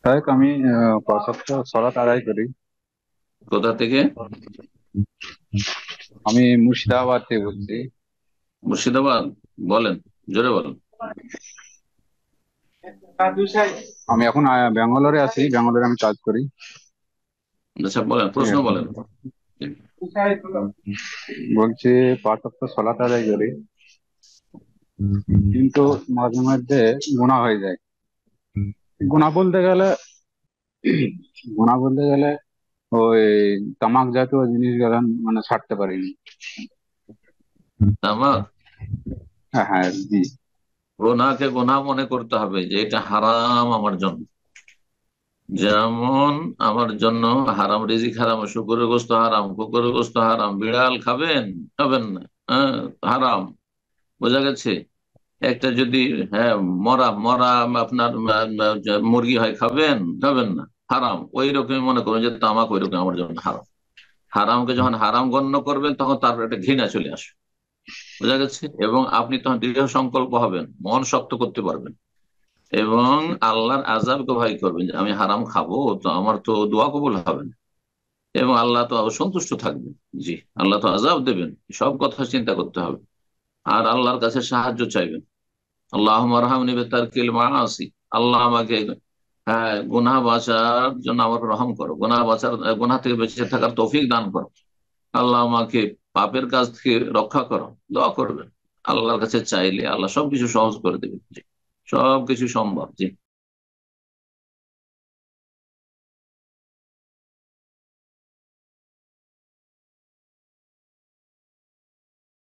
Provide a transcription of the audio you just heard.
তাই আমি ৫ ওয়াক্ত সালাত আদায় করি। কোথা থেকে? আমি মুর্শিদাবাদ থেকে বলছি। মুর্শিদাবাদ? বলেন, জোরে বলেন। আমি এখন ব্যাঙ্গালোরে আছি, ব্যাঙ্গালোরে আমি কাজ করি। আচ্ছা, বলেন, ঠিক প্রশ্ন আছে। বলেন। বলছি ৫ ওয়াক্ত সালাত আদায় করি, কিন্তু মাঝে মধ্যে গুনাহ হয়ে যায়। গুনাহ বলতে গেলে গুনাহ বলতে গেলে ওই তামাক জাতীয় জিনিস গুলো মানে ছাড়তে পারিনি। তামাক? হ্যাঁ, হ্যাঁ, জি। গোনাকে গোনা মনে করতে হবে যে এটা হারাম আমার জন্য। যেমন আমার জন্য হারাম, রিজিক হারাম, শুকরের গোস্ত হারাম, কুকুরের গোস্ত হারাম, বিড়াল খাবেন? খাবেন না। হ্যাঁ, হারাম। বোঝা গেছে? একটা যদি, হ্যাঁ, মরা মরা আপনার মুরগি হয়, খাবেন? খাবেন না, হারাম। ওই রকমই মনে করুন যে তামাক ওই রকম আমার জন্য হারাম। হারামকে যখন হারাম গণ্য করবেন তখন তার একটা ঘৃণা চলে আসবে। বোঝা গেছে? এবং আপনি তখন দৃঢ় সংকল্প হবেন, মন শক্ত করতে পারবেন, এবং আল্লাহর আযাবকে ভয় করবেন যে আমি হারাম খাবো তো আমার তো দোয়া কবুল হবে না, এবং আল্লাহ তো অসন্তুষ্ট থাকবেন। জি, আল্লাহ তো আযাব দেবেন। সব কথা চিন্তা করতে হবে। আর আল্লাহর কাছে সাহায্য চাইবেন। আল্লাহুম্মা আরহামনি বিতারকিল মাআসি। আল্লাহ আমাকে, হ্যাঁ, গুনাহ বাঁচার জন্য আমাকে রহম করো, গুনাহ থেকে বেঁচে থাকার তৌফিক দান করো। আল্লাহ আমাকে পাপের কাজ থেকে রক্ষা করো। দোয়া করবেন। আল্লাহর কাছে চাইলে আল্লাহ সবকিছু সহজ করে দেবেন। জি, সবকিছু সম্ভব। জি।